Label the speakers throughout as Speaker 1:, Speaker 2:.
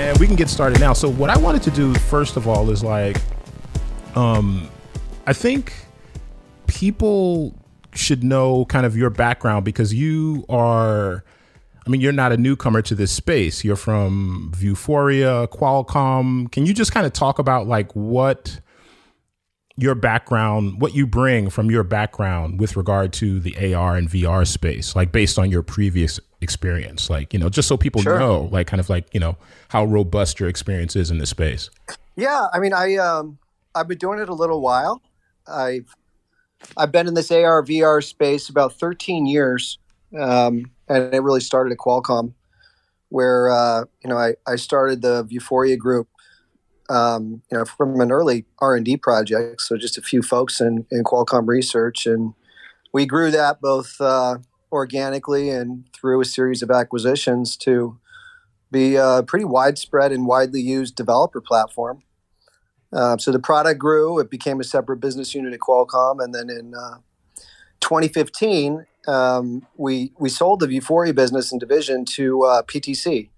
Speaker 1: And we can get started now. So what I wanted to do first of all is like, I think people should know kind of your background because you're not a newcomer to this space. You're from Vuforia, Qualcomm. Can you just kind of talk about like what your background, what you bring from your background with regard to the AR and VR space, like based on your previous experience, like, just so people
Speaker 2: Sure.
Speaker 1: know, like kind of like, how robust your experience is in this space.
Speaker 2: Yeah, I mean, I've been doing it a little while. I've been in this AR VR space about 13 years, and it really started at Qualcomm, where I started the Vuforia group, from an early R&D project, so just a few folks in Qualcomm research, and we grew that both organically and through a series of acquisitions to be a pretty widespread and widely used developer platform. So the product grew. It became a separate business unit at Qualcomm. And then in 2015, we sold the Vuforia business and division to PTC.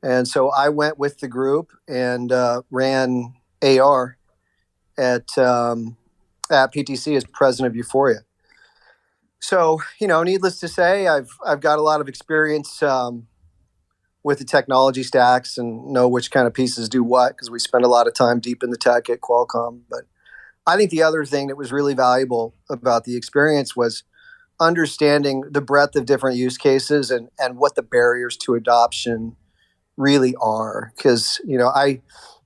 Speaker 2: And so I went with the group and ran AR at PTC as president of Vuforia. So, needless to say, I've got a lot of experience with the technology stacks and know which kind of pieces do what, because we spend a lot of time deep in the tech at Qualcomm. But I think the other thing that was really valuable about the experience was understanding the breadth of different use cases and what the barriers to adoption really are. Because, I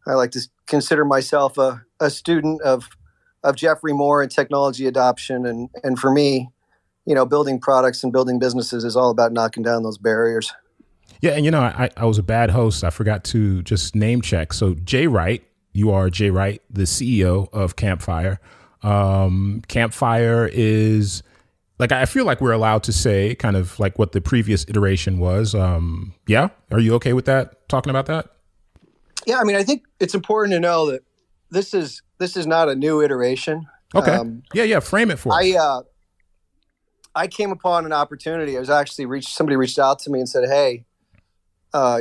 Speaker 2: like to consider myself a student of Jeffrey Moore and technology adoption. And for me, building products and building businesses is all about knocking down those barriers.
Speaker 1: Yeah. And, I was a bad host. I forgot to just name check. So Jay Wright, you are Jay Wright, the CEO of Campfire. Campfire is like, I feel like we're allowed to say kind of like what the previous iteration was. Yeah. Are you okay with that? Talking about that?
Speaker 2: Yeah. I mean, I think it's important to know that this is not a new iteration.
Speaker 1: Okay. Yeah. Frame it for us.
Speaker 2: I came upon an opportunity. I was actually somebody reached out to me and said, "Hey,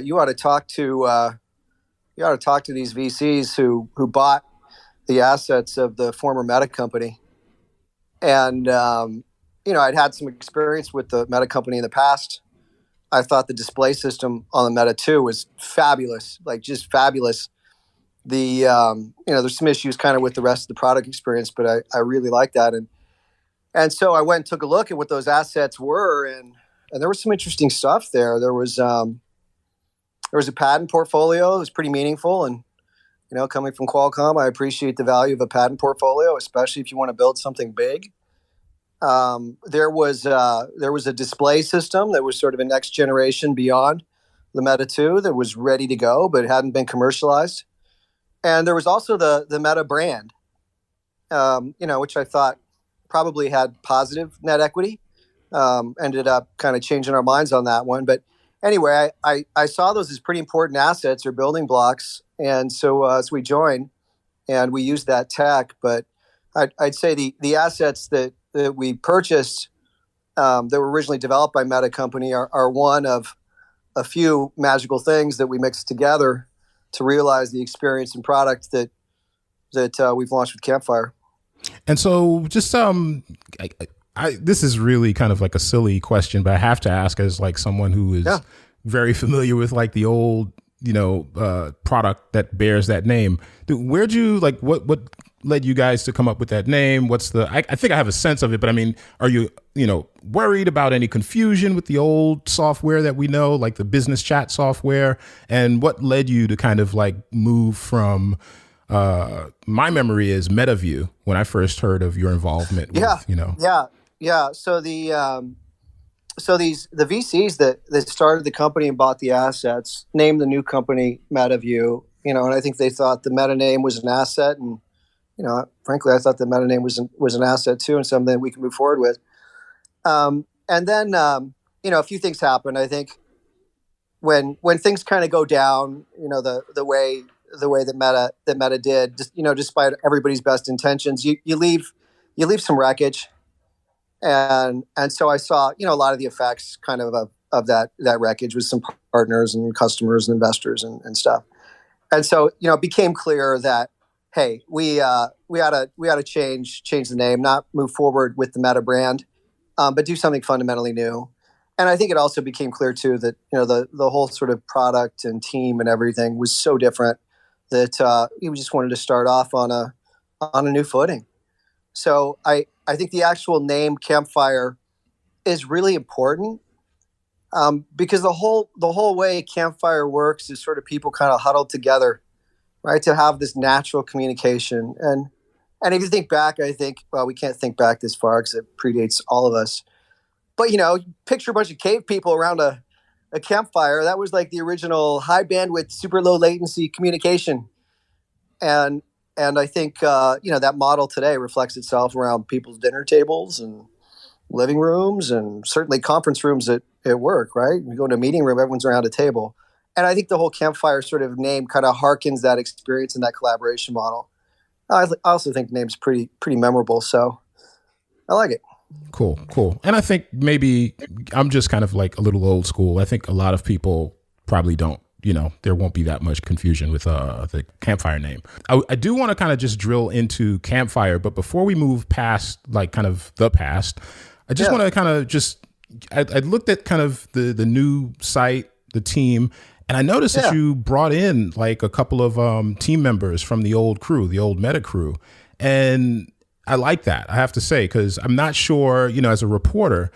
Speaker 2: you ought to talk to these VCs who bought the assets of the former Meta company." And I'd had some experience with the Meta company in the past. I thought the display system on the Meta 2 was fabulous, like just fabulous. There's some issues kind of with the rest of the product experience, but I really like that. And so I went and took a look at what those assets were, and there was some interesting stuff there. There was a patent portfolio that was pretty meaningful, and coming from Qualcomm, I appreciate the value of a patent portfolio, especially if you want to build something big. There was a display system that was sort of a next generation beyond the Meta 2 that was ready to go, but it hadn't been commercialized. And there was also the Meta brand, which I thought probably had positive net equity. Ended up kind of changing our minds on that one. But anyway, I saw those as pretty important assets or building blocks. And so we joined and we used that tech. But I'd say the assets that we purchased that were originally developed by Meta Company are one of a few magical things that we mixed together to realize the experience and product that we've launched with Campfire.
Speaker 1: And so just this is really kind of like a silly question, but I have to ask as like someone who is very familiar with like the old, product that bears that name. Where'd you like what led you guys to come up with that name? What's I think I have a sense of it, but I mean, are you, worried about any confusion with the old software that we know, like the business chat software? And what led you to kind of like move from my memory is MetaView when I first heard of your involvement with,
Speaker 2: Yeah. So the VCs that started the company and bought the assets named the new company MetaView, and I think they thought the Meta name was an asset, and frankly, I thought the Meta name was an asset too, and something that we can move forward with. And then a few things happened. I think when things kind of go down, the way that Meta did, just, despite everybody's best intentions, you leave some wreckage. And so I saw, a lot of the effects kind of of that wreckage with some partners and customers and investors and stuff. And so, it became clear that, hey, we ought to change the name, not move forward with the Meta brand, but do something fundamentally new. And I think it also became clear too that the whole sort of product and team and everything was so different that we just wanted to start off on a new footing. So I think the actual name Campfire is really important because the whole way Campfire works is sort of people kind of huddled together, right, to have this natural communication. And if you think back, I think, well, we can't think back this far because it predates all of us. But, picture a bunch of cave people around a campfire. That was like the original high bandwidth, super low latency communication. And I think, that model today reflects itself around people's dinner tables and living rooms and certainly conference rooms at work, right? You go to a meeting room, everyone's around a table. And I think the whole Campfire sort of name kind of harkens that experience and that collaboration model. I also think the name's pretty memorable, so I like it.
Speaker 1: Cool. And I think maybe I'm just kind of like a little old school. I think a lot of people probably don't, there won't be that much confusion with the Campfire name. I do want to kind of just drill into Campfire, but before we move past like kind of the past, I just want to kind of I looked at kind of the new site, the team, and I noticed that you brought in like a couple of team members from the old crew, the old Meta crew. And I like that, I have to say, because I'm not sure, as a reporter,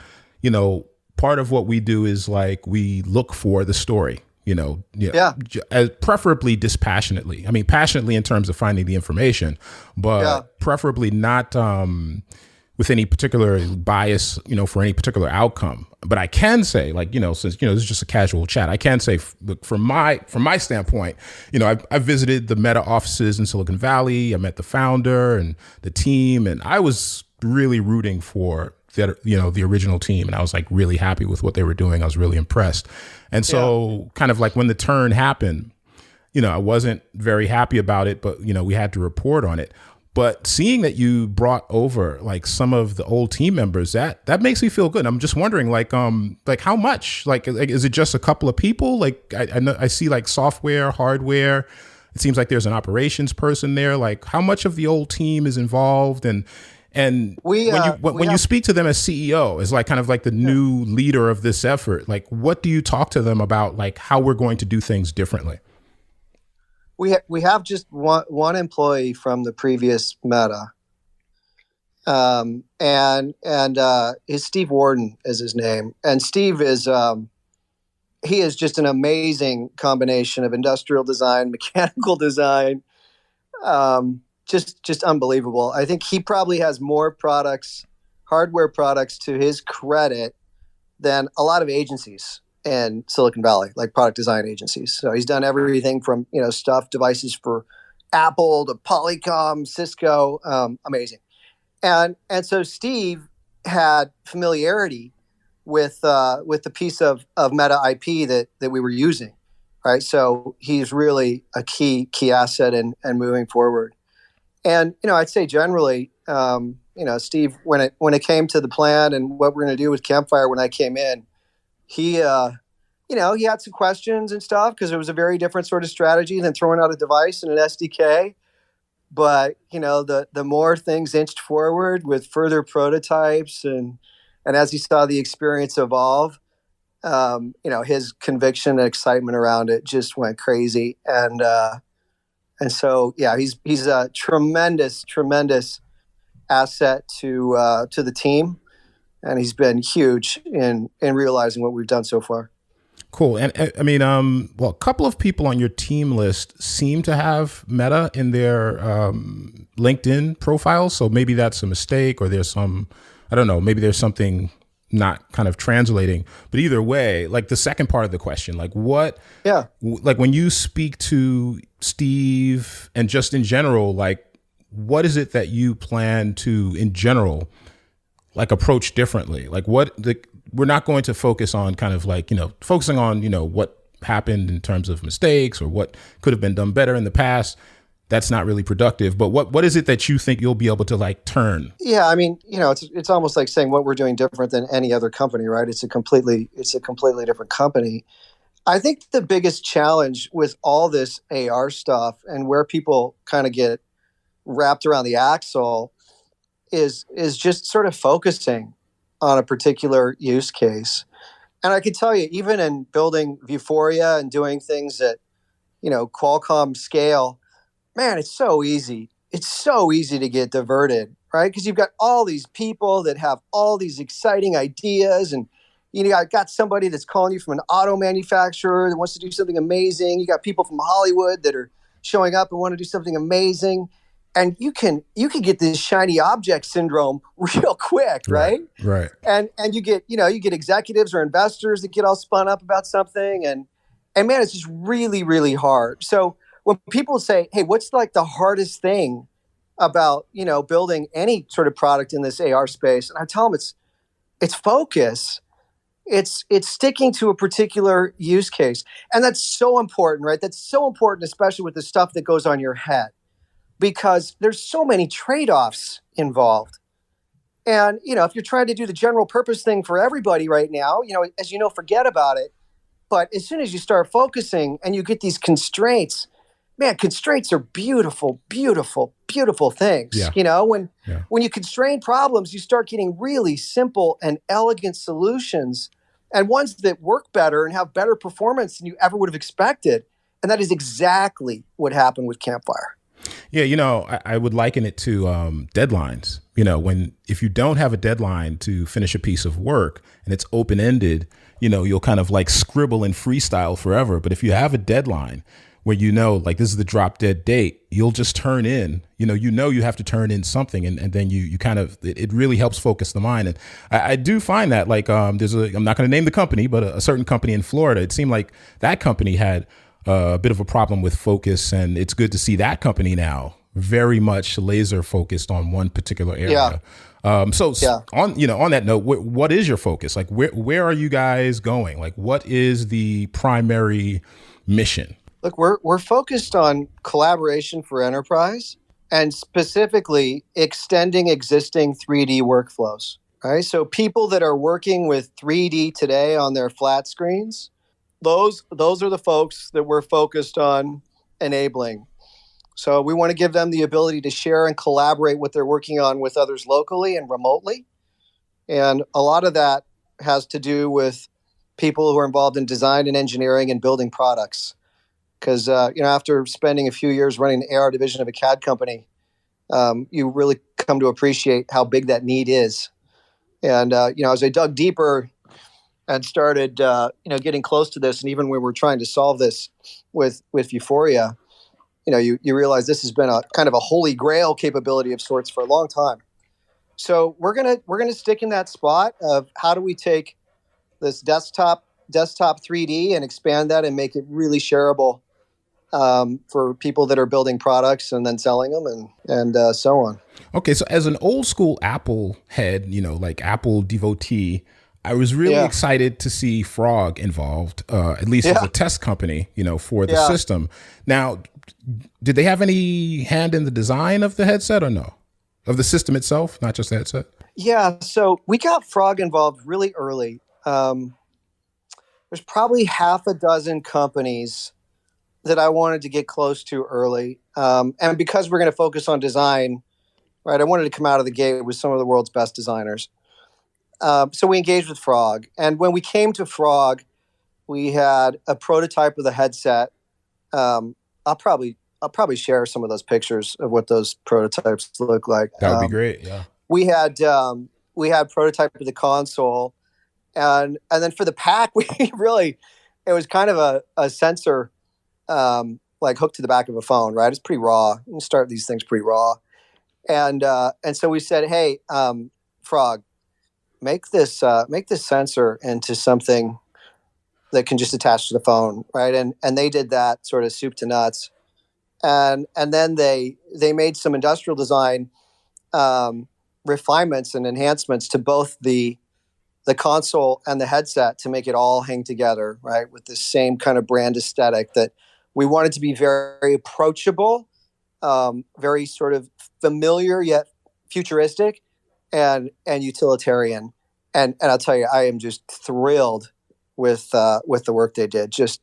Speaker 1: part of what we do is like we look for the story, preferably dispassionately. I mean, passionately in terms of finding the information, but preferably not with any particular bias, for any particular outcome. But I can say, like, since, this is just a casual chat, I can say, look, from my standpoint, I visited the Meta offices in Silicon Valley. I met the founder and the team, and I was really rooting for the original team. And I was like really happy with what they were doing. I was really impressed. And so kind of like when the turn happened, I wasn't very happy about it, but, we had to report on it. But seeing that you brought over like some of the old team members, that makes me feel good. I'm just wondering, like how much? Like is it just a couple of people? Like I know I see like software, hardware. It seems like there's an operations person there. Like how much of the old team is involved? And when you speak to them as CEO, as like kind of like the new leader of this effort, like what do you talk to them about? Like how we're going to do things differently?
Speaker 2: We have just one employee from the previous Meta, and his Steve Warden is his name, and Steve is he is just an amazing combination of industrial design, mechanical design, just unbelievable. I think he probably has more hardware products to his credit than a lot of agencies in Silicon Valley, like product design agencies. So he's done everything from, devices for Apple to Polycom, Cisco, amazing. And so Steve had familiarity with the piece of Meta IP that we were using, right? So he's really a key asset in moving forward. And, I'd say generally, Steve, when it came to the plan and what we're going to do with Campfire, when I came in, he had some questions and stuff because it was a very different sort of strategy than throwing out a device and an SDK. But, the more things inched forward with further prototypes and as he saw the experience evolve, his conviction and excitement around it just went crazy. And so, he's a tremendous asset to the team. And he's been huge in realizing what we've done so far.
Speaker 1: Cool. And I mean, a couple of people on your team list seem to have Meta in their LinkedIn profiles. So maybe that's a mistake, or there's I don't know, maybe there's something not kind of translating. But either way, like the second part of the question, like like when you speak to Steve and just in general, like what is it that you plan to, in general, like approach differently? Like we're not going to focus on kind of like, focusing on, what happened in terms of mistakes or what could have been done better in the past. that's not really productive. But what is it that you think you'll be able to like turn?
Speaker 2: Yeah, I mean, it's almost like saying what we're doing different than any other company, right? It's a completely different company. I think the biggest challenge with all this AR stuff and where people kind of get wrapped around the axle is just sort of focusing on a particular use case. And I can tell you, even in building Vuforia and doing things at, Qualcomm scale, man, it's so easy. It's so easy to get diverted, right? Because you've got all these people that have all these exciting ideas, and got somebody that's calling you from an auto manufacturer that wants to do something amazing. You got people from Hollywood that are showing up and want to do something amazing. And you can get this shiny object syndrome real quick, right?
Speaker 1: Right.
Speaker 2: And you get executives or investors that get all spun up about something, and man, it's just really, really hard. So when people say, "Hey, what's like the hardest thing about building any sort of product in this AR space?" And I tell them it's focus. It's sticking to a particular use case, and that's so important, right? That's so important, especially with the stuff that goes on your head, because there's so many trade-offs involved. And, if you're trying to do the general purpose thing for everybody right now, as forget about it. But as soon as you start focusing and you get these constraints, man, constraints are beautiful, beautiful, beautiful things.
Speaker 1: Yeah.
Speaker 2: When you constrain problems, you start getting really simple and elegant solutions, and ones that work better and have better performance than you ever would have expected. And that is exactly what happened with Campfire.
Speaker 1: Yeah, I would liken it to deadlines. If you don't have a deadline to finish a piece of work and it's open-ended, you'll kind of like scribble and freestyle forever. But if you have a deadline where like this is the drop dead date, you'll just turn in, you have to turn in something, and then you kind of, it really helps focus the mind. And I do find that like I'm not going to name the company, but a certain company in Florida, it seemed like that company had a bit of a problem with focus, and it's good to see that company now very much laser focused on one particular area. On that note, what is your focus? Like where are you guys going? Like what is the primary mission?
Speaker 2: Look, we're focused on collaboration for enterprise, and specifically extending existing 3D workflows. Right? So people that are working with 3D today on their flat screens, those are the folks that we're focused on enabling. So we want to give them the ability to share and collaborate what they're working on with others locally and remotely. And a lot of that has to do with people who are involved in design and engineering and building products. Because, after spending a few years running the AR division of a CAD company, you really come to appreciate how big that need is. And, as I dug deeper and started, getting close to this, and even when we're trying to solve this with Vuforia, you realize this has been a kind of a holy grail capability of sorts for a long time. So we're gonna stick in that spot of how do we take this desktop 3D and expand that and make it really shareable for people that are building products and then selling them and so on.
Speaker 1: Okay, so as an old school Apple head, like Apple devotee, I was really excited to see Frog involved, at least as a test company, for the system. Now, did they have any hand in the design of the headset or no? Of the system itself, not just the headset?
Speaker 2: Yeah, so we got Frog involved really early. There's probably half a dozen companies that I wanted to get close to early. And because we're going to focus on design, right, I wanted to come out of the gate with some of the world's best designers. So we engaged with Frog. And when we came to Frog, we had a prototype of the headset. I'll probably share some of those pictures of what those prototypes look like.
Speaker 1: That would be great. Yeah.
Speaker 2: We had prototype of the console, and then for the pack, it was kind of a sensor, like hooked to the back of a phone, right? It's pretty raw. You can start these things pretty raw. And so we said, hey, Frog, make this sensor into something that can just attach to the phone, right? And they did that sort of soup to nuts. And then they made some industrial design refinements and enhancements to both the console and the headset to make it all hang together, right? With the same kind of brand aesthetic that we wanted to be very, very approachable very sort of familiar yet futuristic and utilitarian. And I'll tell you, I am just thrilled with the work they did. Just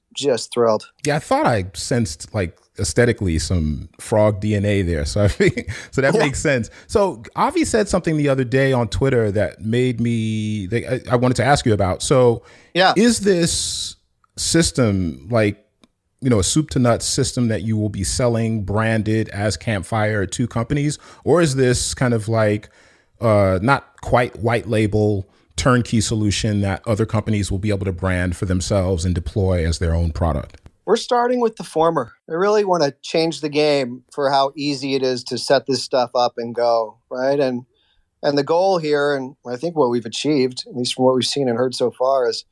Speaker 2: thrilled.
Speaker 1: Yeah, I thought I sensed like aesthetically some frog DNA there. So I think so that makes sense. So Avi said something the other day on Twitter that made me I wanted to ask you about. So is this system like, you know, a soup to nuts system that you will be selling branded as Campfire to companies, or is this kind of like not quite white label turnkey solution that other companies will be able to brand for themselves and deploy as their own product?
Speaker 2: We're starting with the former. I really want to change the game for how easy it is to set this stuff up and go, right? And the goal here, and I think what we've achieved, at least from what we've seen and heard so far, is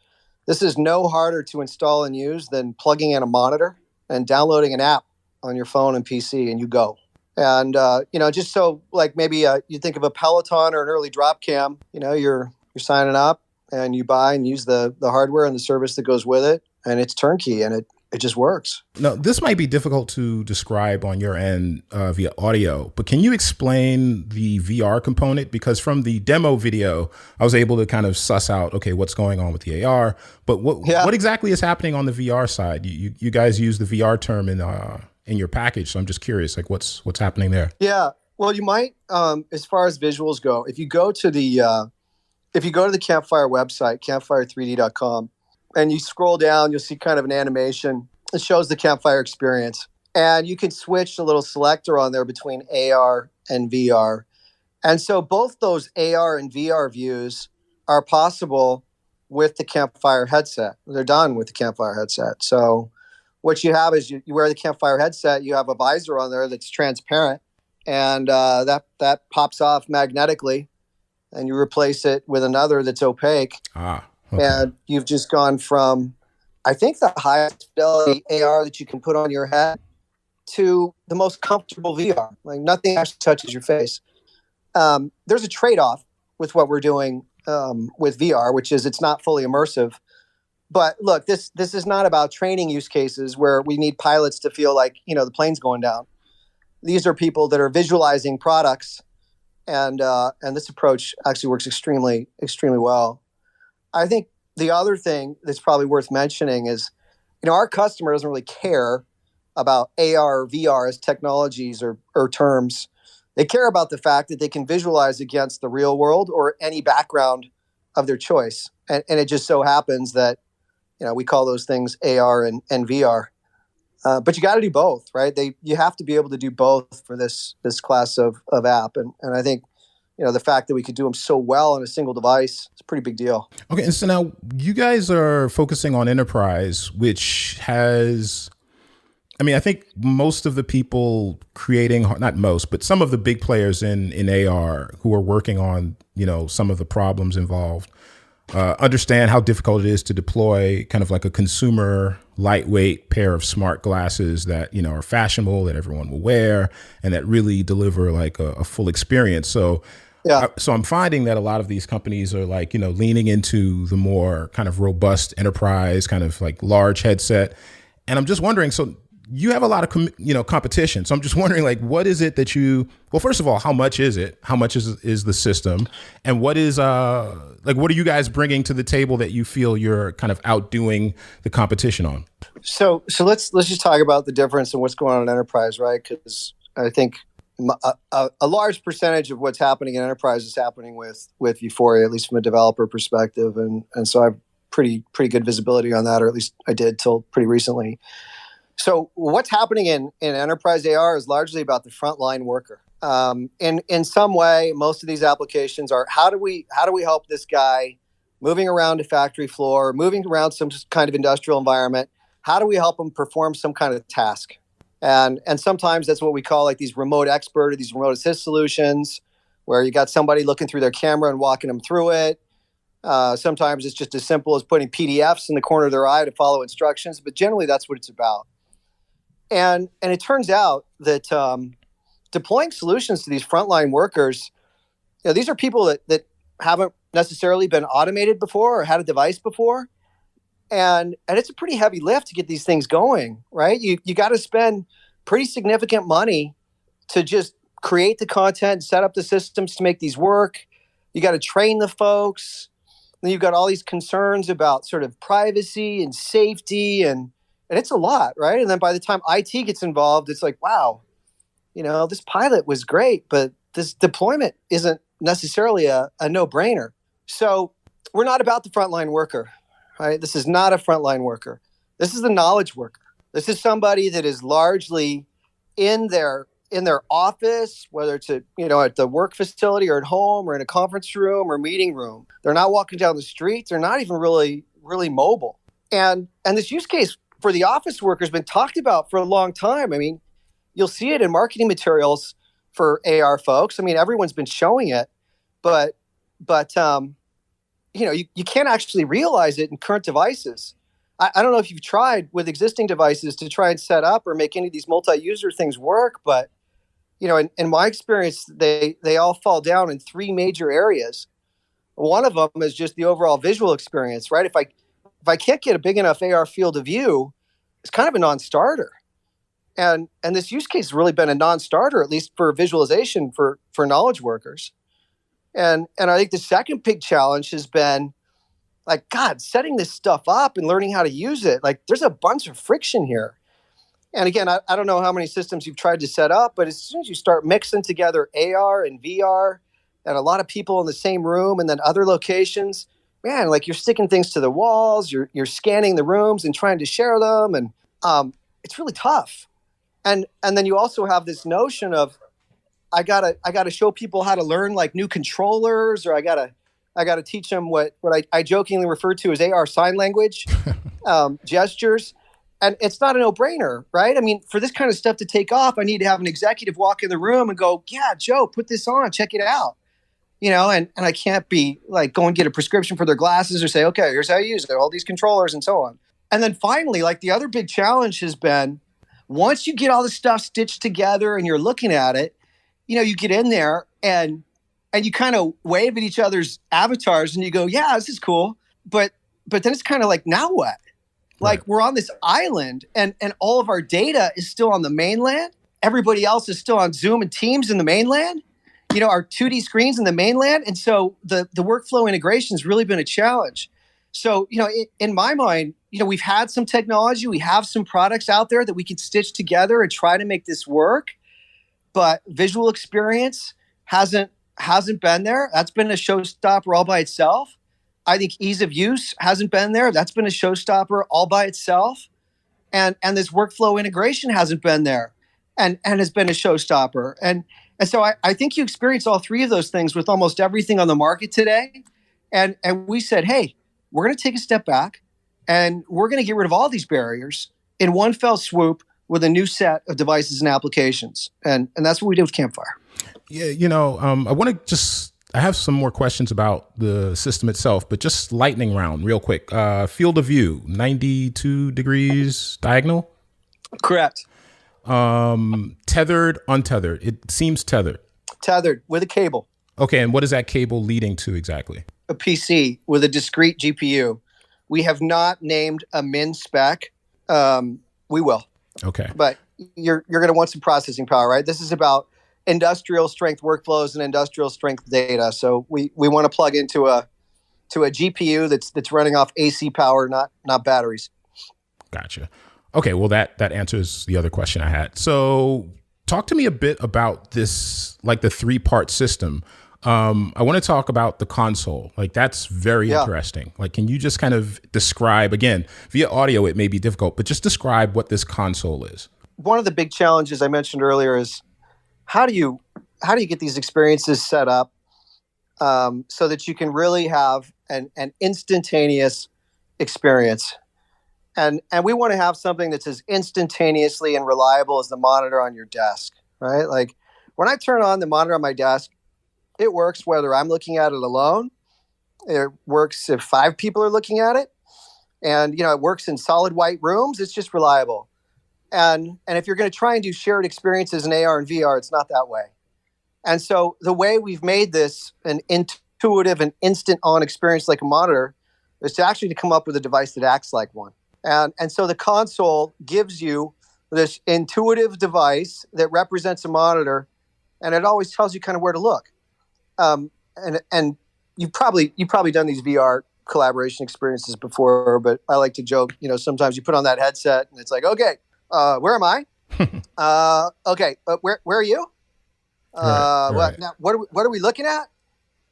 Speaker 2: this is no harder to install and use than plugging in a monitor and downloading an app on your phone and PC, and you go. And just so like maybe you think of a Peloton or an early drop cam, you're signing up and you buy and use the hardware and the service that goes with it, and it's turnkey and it just works.
Speaker 1: Now, this might be difficult to describe on your end via audio, but can you explain the VR component? Because from the demo video, I was able to kind of suss out, okay, what's going on with the AR, but what exactly is happening on the VR side? You guys use the VR term in your package, so I'm just curious, like what's happening there?
Speaker 2: Yeah, well, you might, as far as visuals go, if you go to the Campfire website, campfire3d.com, and you scroll down, you'll see kind of an animation. It shows the Campfire experience. And you can switch the little selector on there between AR and VR. And so both those AR and VR views are possible with the Campfire headset. They're done with the Campfire headset. So what you have is you wear the Campfire headset, you have a visor on there that's transparent, and that pops off magnetically, and you replace it with another that's opaque. Okay. And you've just gone from, I think, the highest fidelity AR that you can put on your head to the most comfortable VR. Like nothing actually touches your face. There's a trade-off with what we're doing with VR, which is it's not fully immersive. But look, this is not about training use cases where we need pilots to feel like, the plane's going down. These are people that are visualizing products, and this approach actually works extremely, extremely well. I think the other thing that's probably worth mentioning is, our customer doesn't really care about AR or VR as technologies or terms. They care about the fact that they can visualize against the real world or any background of their choice. And it just so happens that, we call those things AR and VR. But you got to do both, right? You have to be able to do both for this class of app. And I think, the fact that we could do them so well on a single device, it's a pretty big deal.
Speaker 1: Okay, and so now you guys are focusing on enterprise, which has, I think most of the people creating, not most, but some of the big players in AR who are working on, some of the problems involved, understand how difficult it is to deploy kind of like a consumer lightweight pair of smart glasses that, are fashionable, that everyone will wear, and that really deliver like a full experience. So I'm finding that a lot of these companies are like, leaning into the more kind of robust enterprise, kind of like large headset. And I'm just wondering, so you have a lot of, competition. So I'm just wondering, like, what is it that well, first of all, how much is it? How much is the system? And what is, what are you guys bringing to the table that you feel you're kind of outdoing the competition on?
Speaker 2: So let's just talk about the difference in what's going on in enterprise, right? Because I think a large percentage of what's happening in enterprise is happening with Vuforia, at least from a developer perspective. And so I have pretty good visibility on that, or at least I did till pretty recently. So what's happening in enterprise AR is largely about the frontline worker. In some way, most of these applications are how do we help this guy moving around a factory floor, moving around some kind of industrial environment? How do we help him perform some kind of task? And sometimes that's what we call like these remote expert or these remote assist solutions, where you got somebody looking through their camera and walking them through it. Sometimes it's just as simple as putting PDFs in the corner of their eye to follow instructions, but generally that's what it's about. And it turns out that deploying solutions to these frontline workers, these are people that haven't necessarily been automated before or had a device before. And it's a pretty heavy lift to get these things going, right? You got to spend pretty significant money to just create the content, set up the systems to make these work. You got to train the folks. Then you've got all these concerns about sort of privacy and safety, and it's a lot, right? And then by the time IT gets involved, it's like, wow, this pilot was great, but this deployment isn't necessarily a no-brainer. So we're not about the frontline worker, right? This is not a frontline worker. This is the knowledge worker. This is somebody that is largely in their office, whether it's at the work facility or at home or in a conference room or meeting room. They're not walking down the streets. They're not even really mobile. And this use case for the office worker has been talked about for a long time. I mean, you'll see it in marketing materials for AR folks. I mean, everyone's been showing it, but you can't actually realize it in current devices. I don't know if you've tried with existing devices to try and set up or make any of these multi-user things work, but in my experience, they all fall down in three major areas. One of them is just the overall visual experience, right? If I can't get a big enough AR field of view, it's kind of a non-starter. And this use case has really been a non-starter, at least for visualization for knowledge workers. And I think the second big challenge has been, like, God, setting this stuff up and learning how to use it. Like, there's a bunch of friction here. And again, I don't know how many systems you've tried to set up, but as soon as you start mixing together AR and VR and a lot of people in the same room and then other locations, man, like, you're sticking things to the walls, you're scanning the rooms and trying to share them. And it's really tough. And then you also have this notion of, I gotta show people how to learn like new controllers, or I gotta teach them what I jokingly refer to as AR sign language, gestures. And it's not a no-brainer, right? I mean, for this kind of stuff to take off, I need to have an executive walk in the room and go, yeah, Joe, put this on, check it out. And I can't be like, go and get a prescription for their glasses or say, okay, here's how you use it, all these controllers and so on. And then finally, like, the other big challenge has been, once you get all this stuff stitched together and you're looking at it, you get in there and you kind of wave at each other's avatars and you go, yeah, this is cool. But then it's kind of like, now what? Like, right. We're on this island and all of our data is still on the mainland. Everybody else is still on Zoom and Teams in the mainland, our 2D screens in the mainland. And so the workflow integration has really been a challenge. So, in my mind, we've had some technology, we have some products out there that we could stitch together and try to make this work. But visual experience hasn't been there. That's been a showstopper all by itself. I think ease of use hasn't been there. That's been a showstopper all by itself. And this workflow integration hasn't been there and has been a showstopper. And so I think you experience all three of those things with almost everything on the market today. And we said, hey, we're going to take a step back and we're going to get rid of all these barriers in one fell swoop with a new set of devices and applications. And that's what we did with Campfire.
Speaker 1: Yeah, I have some more questions about the system itself, but just lightning round real quick. Field of view, 92 degrees diagonal?
Speaker 2: Correct.
Speaker 1: Tethered, untethered? It seems tethered.
Speaker 2: Tethered with a cable.
Speaker 1: Okay, and what is that cable leading to exactly?
Speaker 2: A PC with a discrete GPU. We have not named a min spec. We will.
Speaker 1: Okay.
Speaker 2: But you're going to want some processing power, right? This is about industrial strength workflows and industrial strength data. So we want to plug into a GPU that's running off AC power, not batteries.
Speaker 1: Gotcha. Okay, well that answers the other question I had. So talk to me a bit about this, like the 3-part system. I want to talk about the console. Like, that's very interesting. Like, can you just kind of describe, again, via audio, it may be difficult, but just describe what this console is.
Speaker 2: One of the big challenges I mentioned earlier is how do you get these experiences set up so that you can really have an instantaneous experience? And we want to have something that's as instantaneously and reliable as the monitor on your desk, right? Like, when I turn on the monitor on my desk, it works whether I'm looking at it alone. It works if 5 people are looking at it. And, it works in solid white rooms. It's just reliable. And if you're going to try and do shared experiences in AR and VR, it's not that way. And so the way we've made this an intuitive and instant on experience like a monitor is to actually come up with a device that acts like one. And so the console gives you this intuitive device that represents a monitor, and it always tells you kind of where to look. And you've probably done these VR collaboration experiences before, but I like to joke, sometimes you put on that headset and it's like, okay, where am I? Okay, where are you?
Speaker 1: Right.
Speaker 2: What are we looking at?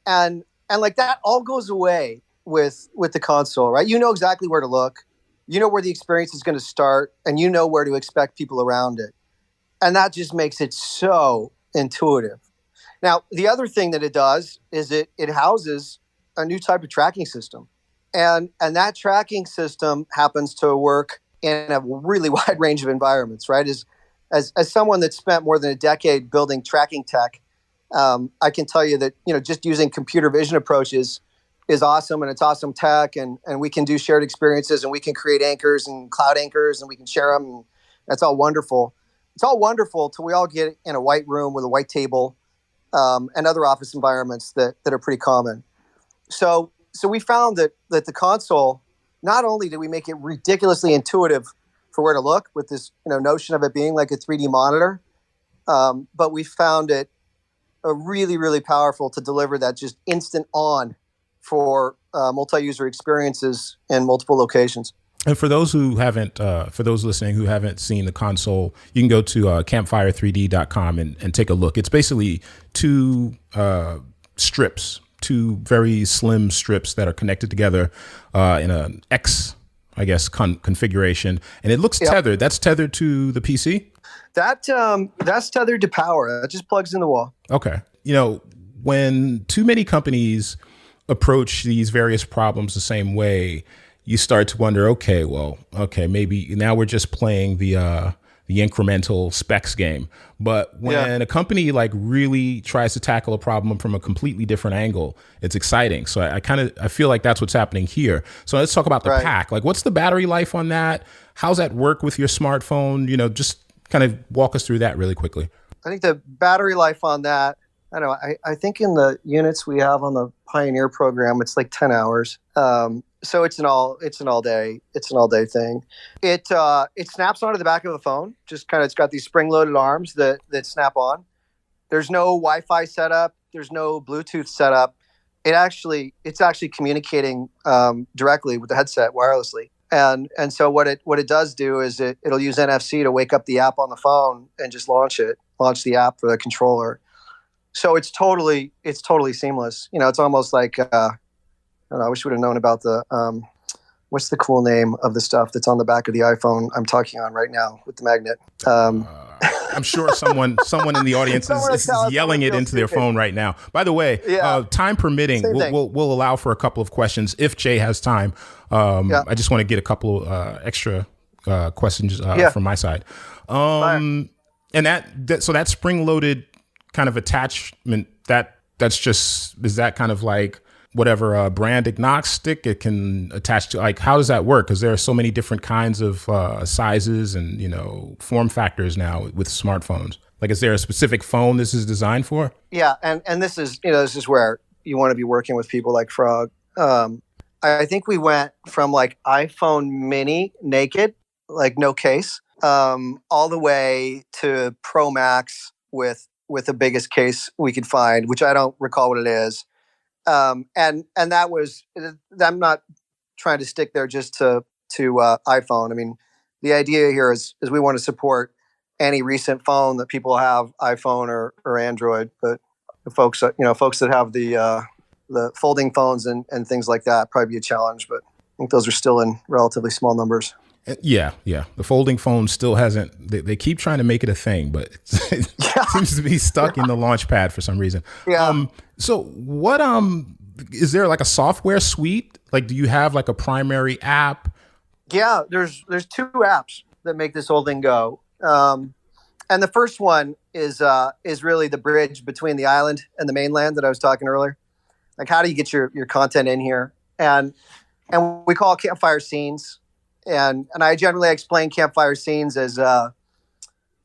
Speaker 2: And like that all goes away with the console, right? You know exactly where to look. You know where the experience is going to start, and you know where to expect people around it. And that just makes it so intuitive. Now, the other thing that it does is it houses a new type of tracking system. And that tracking system happens to work in a really wide range of environments, right? As someone that spent more than a decade building tracking tech, I can tell you that, just using computer vision approaches is awesome, and it's awesome tech, and we can do shared experiences, and we can create anchors and cloud anchors, and we can share them. And that's all wonderful. It's all wonderful till we all get in a white room with a white table, and other office environments that are pretty common. So we found that the console, not only did we make it ridiculously intuitive for where to look with this notion of it being like a 3D monitor, but we found it really, really powerful to deliver that just instant on for multi-user experiences in multiple locations.
Speaker 1: And for those listening who haven't seen the console, you can go to campfire3d.com and take a look. It's basically two very slim strips that are connected together in an X, I guess, configuration. And it looks tethered. That's tethered to the PC?
Speaker 2: That's tethered to power. That just plugs in the wall.
Speaker 1: Okay. When too many companies approach these various problems the same way, you start to wonder, maybe now we're just playing the incremental specs game. But when a company like really tries to tackle a problem from a completely different angle, it's exciting. So I feel like that's what's happening here. So let's talk about the pack. Like, what's the battery life on that? How's that work with your smartphone? Just kind of walk us through that really quickly.
Speaker 2: I think the battery life on that, I don't know, I think in the units we have on the Pioneer program, it's like 10 hours. So it's an all day thing. It snaps onto the back of a phone. Just kind of, it's got these spring-loaded arms that snap on. There's no Wi-Fi setup. There's no Bluetooth setup. It's actually communicating directly with the headset wirelessly. And so what it does do is it'll use NFC to wake up the app on the phone and just launch the app for the controller. So it's totally seamless. It's almost like I wish we would have known about the what's the cool name of the stuff that's on the back of the iPhone I'm talking on right now with the magnet.
Speaker 1: I'm sure someone in the audience is yelling it into their phone right now. By the way, time permitting, we'll allow for a couple of questions if Jay has time. I just want to get a couple extra questions from my side. And so that spring-loaded kind of attachment, is that kind of like whatever brand agnostic it can attach to? Like, how does that work? Because there are so many different kinds of sizes and form factors now with smartphones. Like, is there a specific phone this is designed for?
Speaker 2: Yeah, and this is where you want to be working with people like Frog. I think we went from like iPhone mini naked, like no case, all the way to Pro Max with the biggest case we could find, which I don't recall what it is. And that was, I'm not trying to stick there just to iPhone. I mean, the idea here is we want to support any recent phone that people have, iPhone or Android, but the folks that have the folding phones and things like that probably be a challenge, but I think those are still in relatively small numbers.
Speaker 1: Yeah. The folding phone still hasn't, they keep trying to make it a thing, but it seems to be stuck in the launch pad for some reason. Yeah. So what, is there like a software suite? Like, do you have like a primary app?
Speaker 2: Yeah, there's two apps that make this whole thing go. And the first one is really the bridge between the island and the mainland that I was talking earlier. Like, how do you get your content in here? And we call it Campfire Scenes. And I generally explain Campfire Scenes as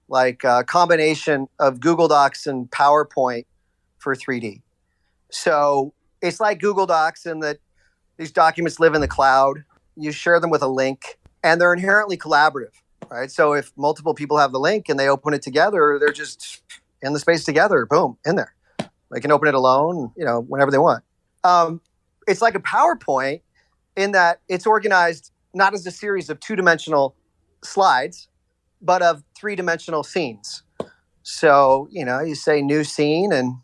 Speaker 2: like a combination of Google Docs and PowerPoint for 3D. So it's like Google Docs in that these documents live in the cloud. You share them with a link, and they're inherently collaborative. right? So if multiple people have the link and they open it together, they're just in the space together, boom, in there. They can open it alone, whenever they want. It's like a PowerPoint in that it's organized not as a series of two-dimensional slides, but of three-dimensional scenes. So, you say new scene, and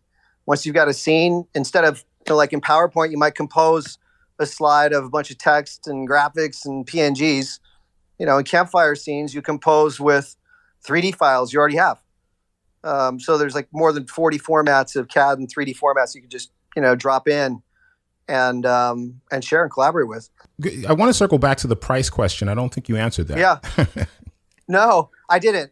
Speaker 2: once you've got a scene, instead of, like in PowerPoint, you might compose a slide of a bunch of text and graphics and PNGs. In Campfire scenes, you compose with 3D files you already have. So there's like more than 40 formats of CAD and 3D formats you can just, drop in and share and collaborate with.
Speaker 1: I want to circle back to the price question. I don't think you answered that.
Speaker 2: Yeah. No, I didn't.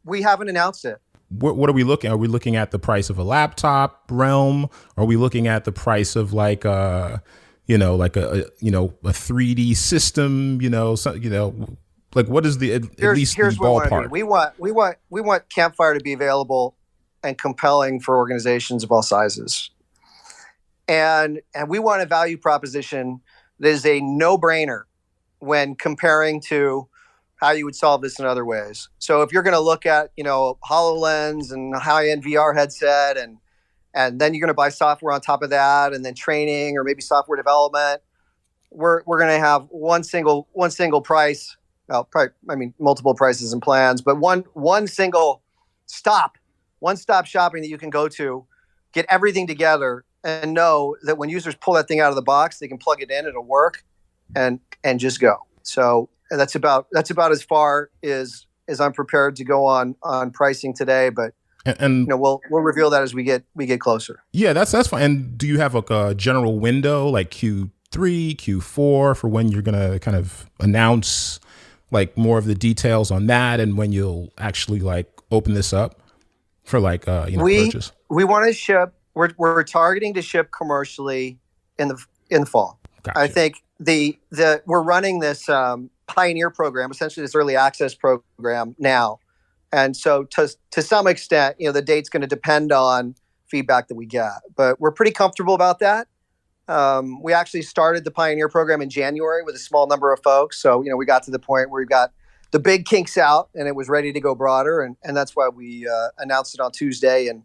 Speaker 2: We haven't announced it.
Speaker 1: What are we looking at? Are we looking at the price of a laptop realm? Are we looking at the price of like a 3D system, like what is the, at least the ballpark?
Speaker 2: We want Campfire to be available and compelling for organizations of all sizes. And we want a value proposition that is a no-brainer when comparing to how you would solve this in other ways. So if you're going to look at, HoloLens and a high-end VR headset, and then you're going to buy software on top of that, and then training or maybe software development, we're going to have one single price. Well, probably, multiple prices and plans, but one single one-stop shopping that you can go to, get everything together, and know that when users pull that thing out of the box, they can plug it in, it'll work, and just go. So that's about as far as I'm prepared to go on pricing today, but
Speaker 1: and
Speaker 2: we'll reveal that as we get closer.
Speaker 1: Yeah, that's fine. And do you have like a general window, like Q3, Q4, for when you're gonna kind of announce like more of the details on that, and when you'll actually like open this up for like purchase?
Speaker 2: We want to ship. We're targeting to ship commercially in the fall.
Speaker 1: Gotcha.
Speaker 2: I think we're running this Pioneer program, essentially this early access program now, and so to some extent, the date's going to depend on feedback that we get, but we're pretty comfortable about that. We actually started the Pioneer program in January with a small number of folks, so we got to the point where we've got the big kinks out and it was ready to go broader, and that's why we announced it on Tuesday, and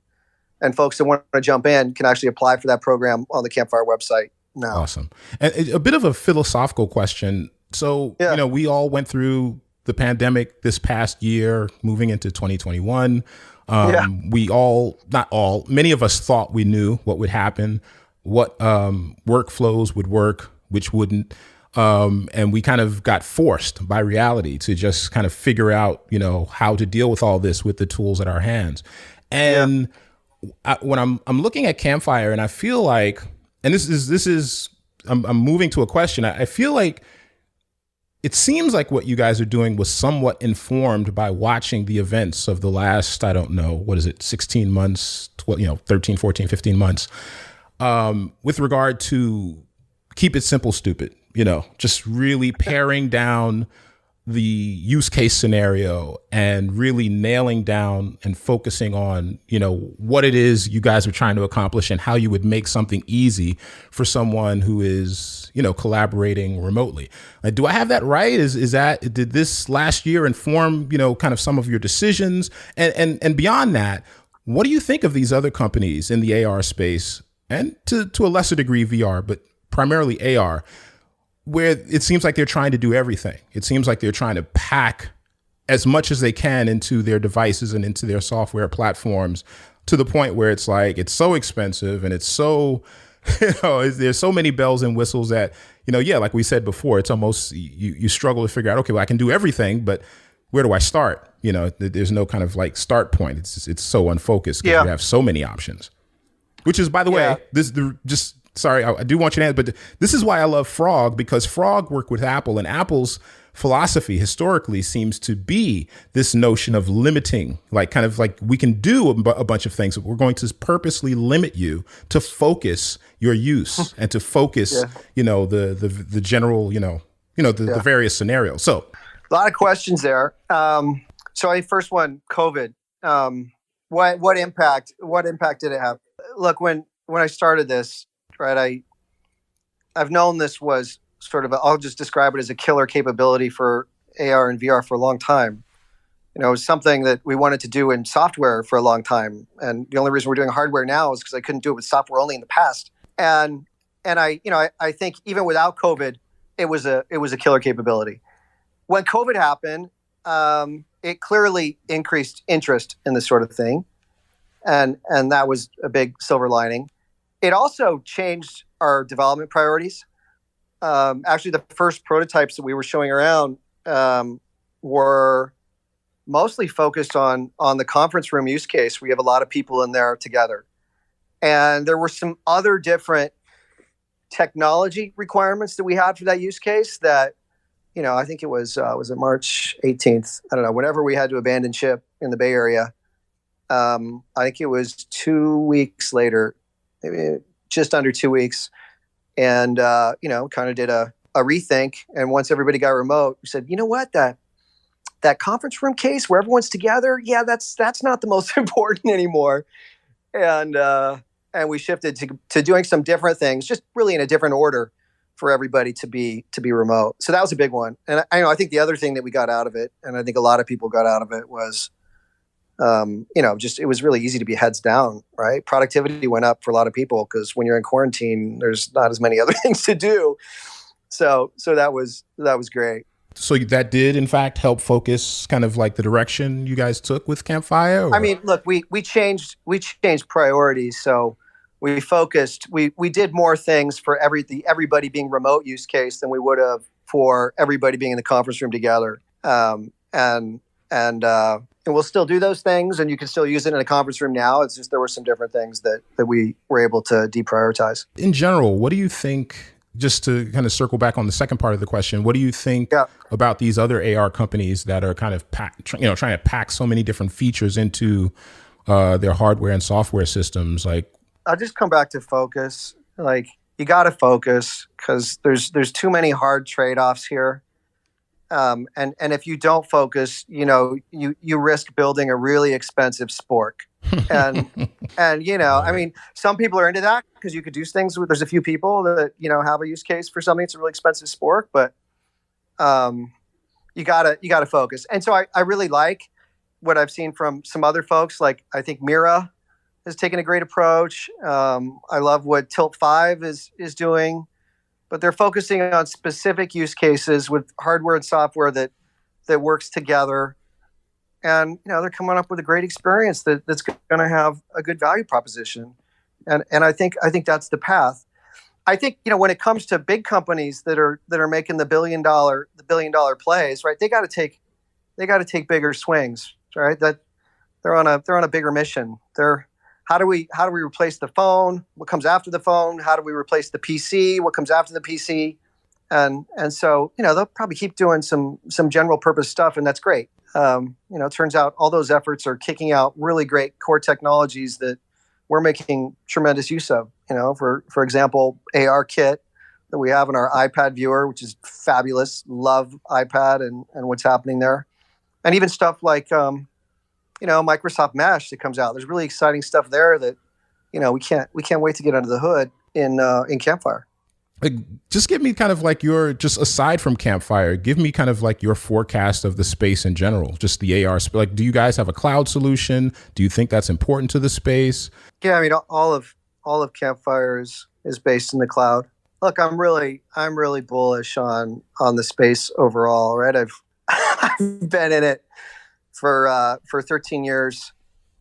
Speaker 2: folks that want to jump in can actually apply for that program on the Campfire website now.
Speaker 1: Awesome. And a bit of a philosophical question. So, we all went through the pandemic this past year, moving into 2021. We all, not all, many of us thought we knew what would happen, what workflows would work, which wouldn't. And we kind of got forced by reality to just kind of figure out, how to deal with all this with the tools at our hands. And when I'm looking at Campfire, and I feel like, and this is I'm moving to a question. I feel like it seems like what you guys are doing was somewhat informed by watching the events of the last, 16 months, 13, 14, 15 months, with regard to keep it simple, stupid, just really paring down the use case scenario and really nailing down and focusing on, what it is you guys are trying to accomplish and how you would make something easy for someone who is, collaborating remotely. Do I have that right? Did this last year inform, kind of some of your decisions? And beyond that, what do you think of these other companies in the AR space, and to a lesser degree VR, but primarily AR, where it seems like they're trying to do everything? It seems like they're trying to pack as much as they can into their devices and into their software platforms, to the point where it's like, it's so expensive and it's so, there's so many bells and whistles that, like we said before, it's almost, you struggle to figure out, okay, well, I can do everything, but where do I start? There's no kind of like start point. It's so unfocused because you have so many options, which is, by the way, sorry, I do want you to answer, but this is why I love Frog, because Frog worked with Apple, and Apple's philosophy historically seems to be this notion of limiting, like kind of like we can do a bunch of things, but we're going to purposely limit you to focus your use and to focus, the general, the various scenarios. So
Speaker 2: a lot of questions there. So first one, COVID. What impact did it have? Look, when I started this, right, I've known this was sort of I'll just describe it as a killer capability for AR and VR for a long time. You know, it was something that we wanted to do in software for a long time. And the only reason we're doing hardware now is because I couldn't do it with software only in the past. And I think even without COVID, it was a killer capability. When COVID happened, it clearly increased interest in this sort of thing. And that was a big silver lining. It also changed our development priorities. Actually, the first prototypes that we were showing around were mostly focused on the conference room use case. We have a lot of people in there together. And there were some other different technology requirements that we had for that use case that, I think it was it March 18th? I don't know, whenever we had to abandon ship in the Bay Area. I think it was 2 weeks later, maybe just under 2 weeks. And, kind of did a rethink. And once everybody got remote, we said, you know what, that conference room case where everyone's together, yeah, that's not the most important anymore. And we shifted to doing some different things, just really in a different order for everybody to be remote. So that was a big one. And I think the other thing that we got out of it, and I think a lot of people got out of it, was, just it was really easy to be heads down, right? Productivity went up for a lot of people because when you're in quarantine, there's not as many other things to do. So that was great.
Speaker 1: So that did, in fact, help focus kind of like the direction you guys took with Campfire? Or?
Speaker 2: I mean, look, we changed priorities. So we focused, we did more things for everybody being remote use case than we would have for everybody being in the conference room together. And we'll still do those things, and you can still use it in a conference room now. It's just there were some different things that we were able to deprioritize.
Speaker 1: In general, what do you think? Just to kind of circle back on the second part of the question, what do you think about these other AR companies that are kind of trying to pack so many different features into their hardware and software systems? Like,
Speaker 2: I'll just come back to focus. Like, you got to focus because there's too many hard trade-offs here. And if you don't focus, you risk building a really expensive spork. And I mean, some people are into that because you could do things with, there's a few people that, have a use case for something that's a really expensive spork, but you gotta focus. And so I really like what I've seen from some other folks. Like, I think Mira has taken a great approach. I love what Tilt 5 is doing, but they're focusing on specific use cases with hardware and software that works together. And, they're coming up with a great experience that's going to have a good value proposition. And I think that's the path. I think, when it comes to big companies that are making the billion dollar plays, right? They got to take bigger swings, right? That they're on a bigger mission. How do we replace the phone? What comes after the phone? How do we replace the PC? What comes after the PC? And so, they'll probably keep doing some general purpose stuff, and that's great. It turns out all those efforts are kicking out really great core technologies that we're making tremendous use of. For example, AR kit that we have in our iPad viewer, which is fabulous. Love iPad and what's happening there. And even stuff like, Microsoft Mesh that comes out. There's really exciting stuff there that, we can't wait to get under the hood in Campfire.
Speaker 1: Like, just give me kind of like just aside from Campfire, give me kind of like your forecast of the space in general, just the AR. Like, do you guys have a cloud solution? Do you think that's important to the space?
Speaker 2: Yeah, I mean, all of Campfire is based in the cloud. Look, I'm really bullish on the space overall, right? I've been in it for 13 years.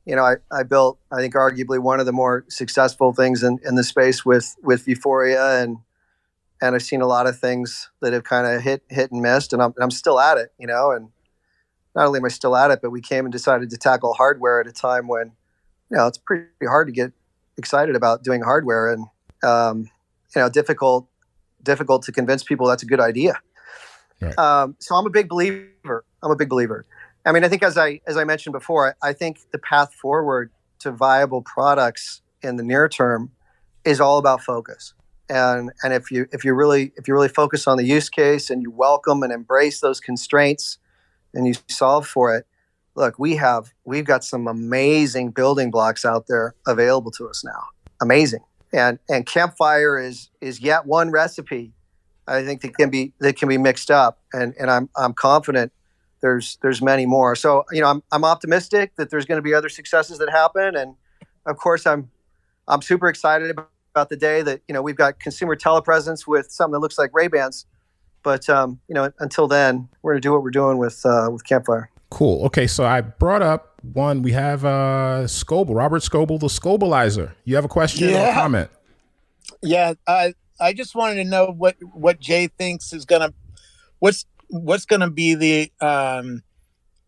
Speaker 2: I built, I think, arguably one of the more successful things in the space with Vuforia, and I've seen a lot of things that have kind of hit and missed, and I'm still at it, and not only am I still at it, but we came and decided to tackle hardware at a time when, it's pretty hard to get excited about doing hardware, and difficult to convince people that's a good idea. Right. So I'm a big believer. I mean, I think as I mentioned before, I think the path forward to viable products in the near term is all about focus. And if you really focus on the use case and you welcome and embrace those constraints and you solve for it, look, we've got some amazing building blocks out there available to us now. Amazing. And Campfire is yet one recipe I think they can be mixed up, and I'm confident there's many more. So I'm optimistic that there's going to be other successes that happen, and of course I'm super excited about the day that we've got consumer telepresence with something that looks like Ray-Bans. But until then, we're going to do what we're doing with Campfire.
Speaker 1: Cool. Okay, so I brought up one. We have Scoble, Robert Scoble, the Scobleizer. You have a question or a comment?
Speaker 3: Yeah, I just wanted to know what Jay thinks is what's gonna be the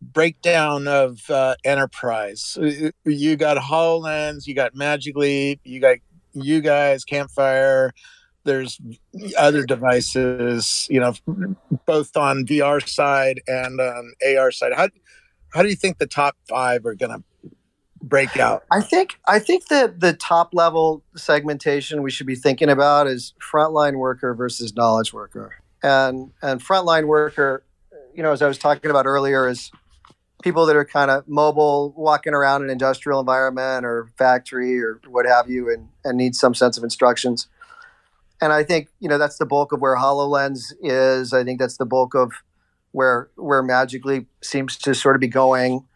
Speaker 3: breakdown of enterprise. You got HoloLens, you got Magic Leap, you got you guys, Campfire. There's other devices, both on VR side and on AR side. How do you think the top 5 are gonna break out?
Speaker 2: I think that the top level segmentation we should be thinking about is frontline worker versus knowledge worker. And frontline worker, as I was talking about earlier, is people that are kind of mobile, walking around an industrial environment or factory or what have you, and need some sense of instructions. And I think, that's the bulk of where HoloLens is. I think that's the bulk of where Magic Leap seems to sort of be going.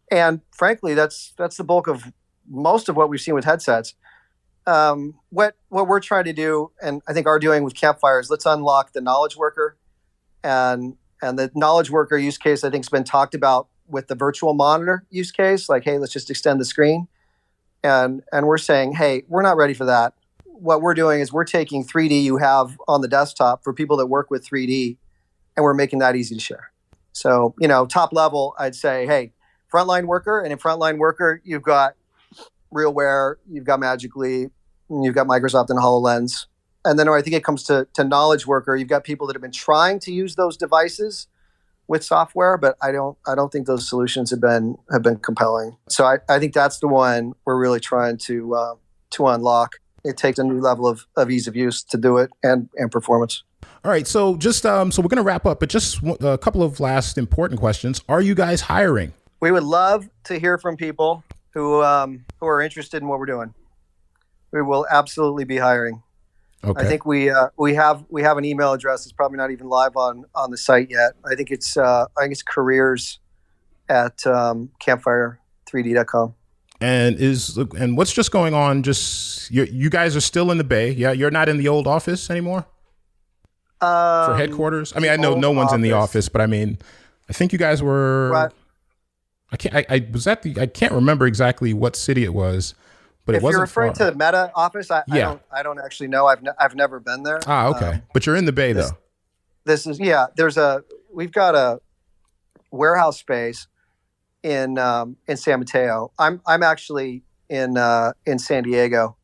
Speaker 2: And frankly, that's the bulk of most of what we've seen with headsets. What we're trying to do, and I think are doing with Campfire, is let's unlock the knowledge worker. And the knowledge worker use case, I think, has been talked about with the virtual monitor use case. Like, hey, let's just extend the screen. And we're saying, hey, we're not ready for that. What we're doing is we're taking 3D you have on the desktop for people that work with 3D, and we're making that easy to share. So, top level, I'd say, hey, frontline worker, and in frontline worker, you've got RealWear, you've got Magic Leap, you've got Microsoft and HoloLens. And then I think it comes to knowledge worker, you've got people that have been trying to use those devices with software, but I don't think those solutions have been compelling. So I think that's the one we're really trying to unlock. It takes a new level of ease of use to do it and performance.
Speaker 1: All right, so just so we're going to wrap up, but just a couple of last important questions. Are you guys hiring?
Speaker 2: We would love to hear from people who are interested in what we're doing. We will absolutely be hiring. Okay. I think we have an email address that's probably not even live on the site yet. I think it's careers at campfire3d.com.
Speaker 1: And what's just going on? Just you guys are still in the Bay, yeah? You're not in the old office anymore for headquarters. I mean, I know no one's in the office, but I mean, I think you guys were. Right. I can't remember exactly what city it was, but it wasn't. If you're referring
Speaker 2: to the Meta office, I don't actually know. I've never been there.
Speaker 1: Ah, okay. But you're in the Bay though.
Speaker 2: We've got a warehouse space in San Mateo. I'm actually in San Diego.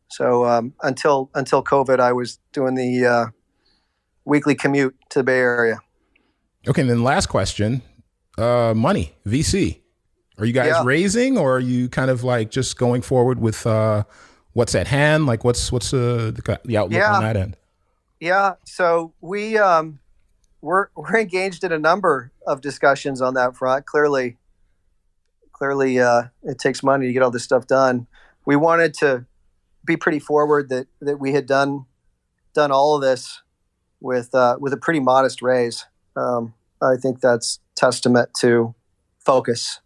Speaker 2: So until COVID, I was doing the weekly commute to the Bay Area.
Speaker 1: Okay, and then last question. Money, VC. Are you guys raising, or are you kind of like just going forward with what's at hand? Like what's the outlook on that end?
Speaker 2: Yeah, so we're engaged in a number of discussions on that front. Clearly, it takes money to get all this stuff done. We wanted to be pretty forward that we had done all of this with a pretty modest raise. I think that's testament to focus.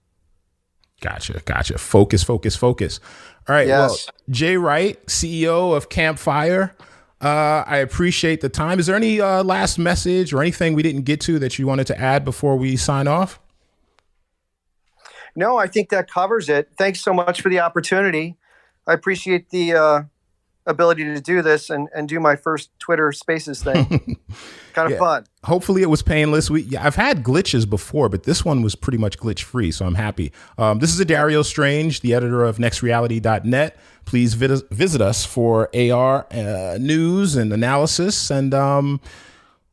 Speaker 1: Gotcha. Focus. All right. Yes. Well, Jay Wright, CEO of Campfire. I appreciate the time. Is there any last message or anything we didn't get to that you wanted to add before we sign off?
Speaker 2: No, I think that covers it. Thanks so much for the opportunity. I appreciate the ability to do this and do my first Twitter Spaces thing. Kind of fun.
Speaker 1: Hopefully it was painless. I've had glitches before, but this one was pretty much glitch free, so I'm happy. This is Dario Strange, the editor of nextreality.net. Please visit us for AR news and analysis, and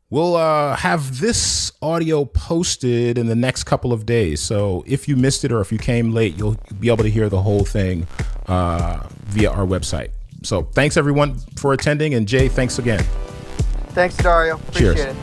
Speaker 1: we'll have this audio posted in the next couple of days. So if you missed it or if you came late, you'll be able to hear the whole thing via our website. So thanks everyone for attending, and Jay, thanks again.
Speaker 2: Thanks, Dario. Appreciate it.